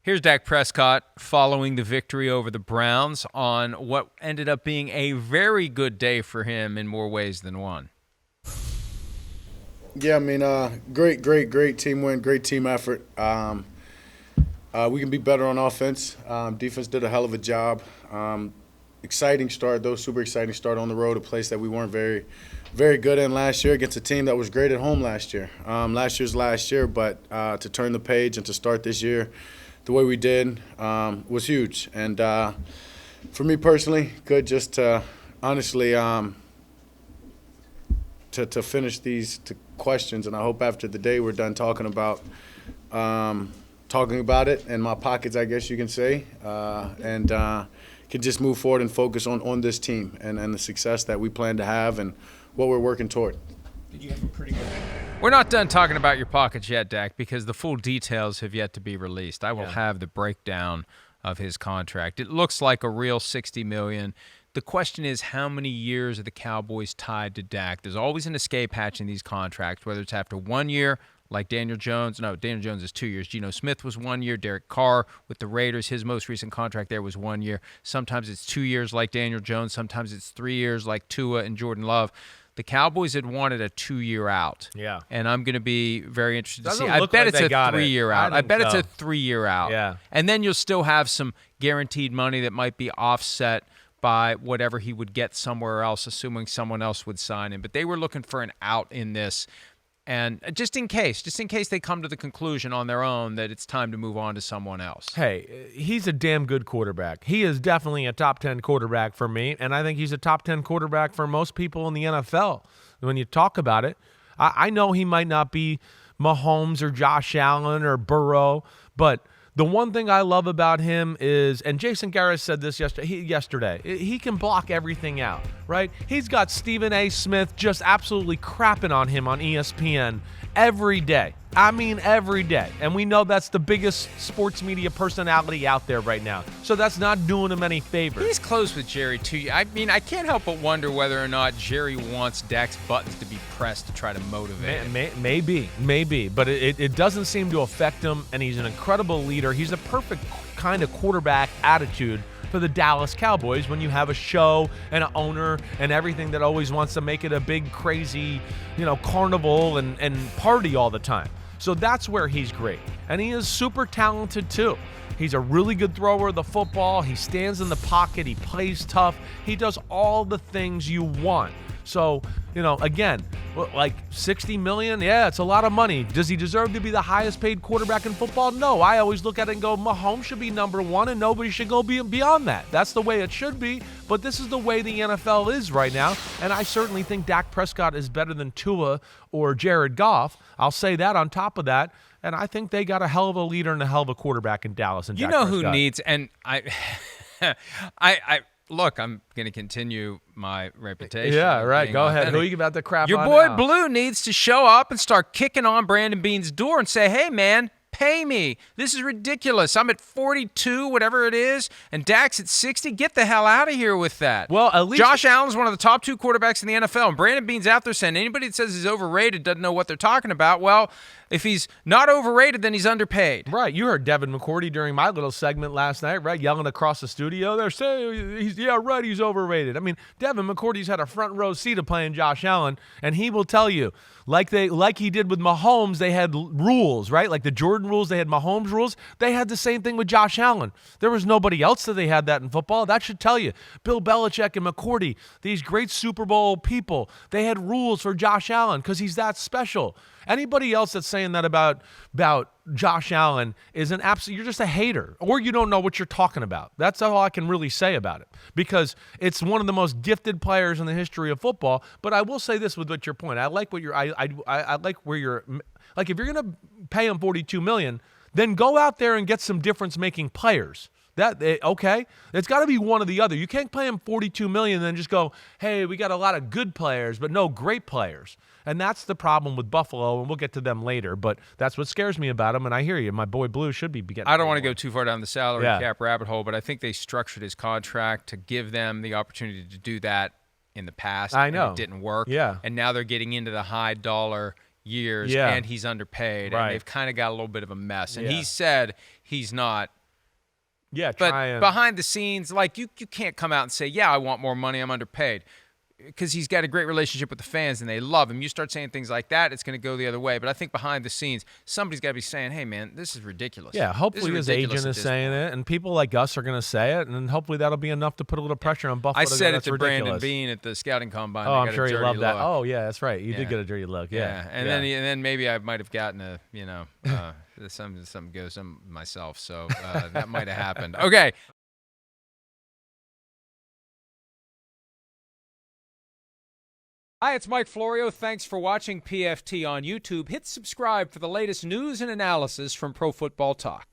Here's Dak Prescott following the victory over the Browns on what ended up being a very good day for him in more ways than one. Yeah, I mean, great team win, great team effort. We can be better on offense. Defense did a hell of a job. Exciting start, though, super exciting start on the road, a place that we weren't very, very good in last year against a team that was great at home last year. Last year, but to turn the page and to start this year the way we did was huge. And for me personally, good just to honestly to finish these questions, and I hope after the day we're done talking about it in my pockets, I guess you can say, and can just move forward and focus on this team and the success that we plan to have and what we're working toward. Did you have a pretty good? We're not done talking about your pockets yet, Dak, because the full details have yet to be released. I will have the breakdown of his contract. It looks like a real $60 million. The question is, how many years are the Cowboys tied to Dak? There's always an escape hatch in these contracts, whether it's after 1 year, like Daniel Jones. No, Daniel Jones is 2 years. Geno Smith was 1 year. Derek Carr with the Raiders, his most recent contract there was 1 year. Sometimes it's 2 years like Daniel Jones. Sometimes it's 3 years like Tua and Jordan Love. The Cowboys had wanted a 2-year out. Yeah. And I'm going to be very interested to see. I bet it's a 3-year out. I bet it's a 3-year out. Yeah. And then you'll still have some guaranteed money that might be offset by whatever he would get somewhere else, assuming someone else would sign him. But they were looking for an out in this. And just in case they come to the conclusion on their own that it's time to move on to someone else. Hey, he's a damn good quarterback. He is definitely a top 10 quarterback for me, and I think he's a top 10 quarterback for most people in the NFL. When you talk about it, I know he might not be Mahomes or Josh Allen or Burrow, but the one thing I love about him is, and Jason Garrett said this yesterday, he can block everything out, right? He's got Stephen A. Smith just absolutely crapping on him on ESPN every day. I mean, every day. And we know that's the biggest sports media personality out there right now. So that's not doing him any favors. He's close with Jerry, too. I mean, I can't help but wonder whether or not Jerry wants Dak's buttons to be pressed to try to motivate him. Maybe. But it doesn't seem to affect him, and he's an incredible leader. He's a perfect kind of quarterback attitude for the Dallas Cowboys when you have a show and an owner and everything that always wants to make it a big, crazy, carnival and party all the time. So that's where he's great. And he is super talented too. He's a really good thrower of the football. He stands in the pocket. He plays tough. He does all the things you want. So, again, like $60 million, yeah, it's a lot of money. Does he deserve to be the highest paid quarterback in football? No. I always look at it and go, Mahomes should be number one and nobody should go beyond that. That's the way it should be, but this is the way the NFL is right now, and I certainly think Dak Prescott is better than Tua or Jared Goff. I'll say that on top of that, and I think they got a hell of a leader and a hell of a quarterback in Dallas and Dak Prescott. Who needs, and I look, I'm going to continue my reputation. Yeah, right. Go ahead. Who are you about to crap Your on boy now? Blue needs to show up and start kicking on Brandon Beane's door and say, hey, man, pay me. This is ridiculous. I'm at 42, whatever it is, and Dak's at 60. Get the hell out of here with that. Well, at least Josh Allen's one of the top 2 quarterbacks in the NFL, and Brandon Beane's out there saying anybody that says he's overrated doesn't know what they're talking about. Well, if he's not overrated, then he's underpaid. Right. You heard Devin McCourty during my little segment last night, right? Yelling across the studio. They're saying, he's overrated. I mean, Devin McCourty's had a front row seat of playing Josh Allen, and he will tell you, like he did with Mahomes, they had rules, right? Like the Jordan rules, they had Mahomes rules. They had the same thing with Josh Allen. There was nobody else that they had that in football. That should tell you. Bill Belichick and McCourty, these great Super Bowl people, they had rules for Josh Allen because he's that special. Anybody else that's saying that about Josh Allen is an absolute, you're just a hater, or you don't know what you're talking about. That's all I can really say about it, because it's one of the most gifted players in the history of football. But I will say this with your point. I like what you're, I like where you're, like if you're going to pay him $42 million, then go out there and get some difference-making players. Okay, it's got to be one or the other. You can't pay him $42 million and then just go, hey, we got a lot of good players, but no great players. And that's the problem with Buffalo, and we'll get to them later. But that's what scares me about him, and I hear you. My boy Blue should be getting. I don't want to go too far down the salary cap rabbit hole, but I think they structured his contract to give them the opportunity to do that in the past. I know. And it didn't work. Yeah. And now they're getting into the high dollar years, and he's underpaid, Right. and they've kind of got a little bit of a mess. And Yeah. he said he's not. Yeah, But behind the scenes, like you can't come out and say, yeah, I want more money, I'm underpaid. Because he's got a great relationship with the fans and they love him. You start saying things like that, it's going to go the other way. But I think behind the scenes, somebody's got to be saying, hey, man, this is ridiculous. Yeah, hopefully his agent is saying it, and people like us are going to say it, and then hopefully that'll be enough to put a little pressure on Buffalo. I said it to ridiculous. Brandon Bean at the scouting combine. Oh, I'm sure he loved that. Look. Oh, yeah, that's right. You did get a dirty look. Yeah. And then maybe I might have gotten some goes myself. So that might have happened. Okay. Hi, it's Mike Florio. Thanks for watching PFT on YouTube. Hit subscribe for the latest news and analysis from Pro Football Talk.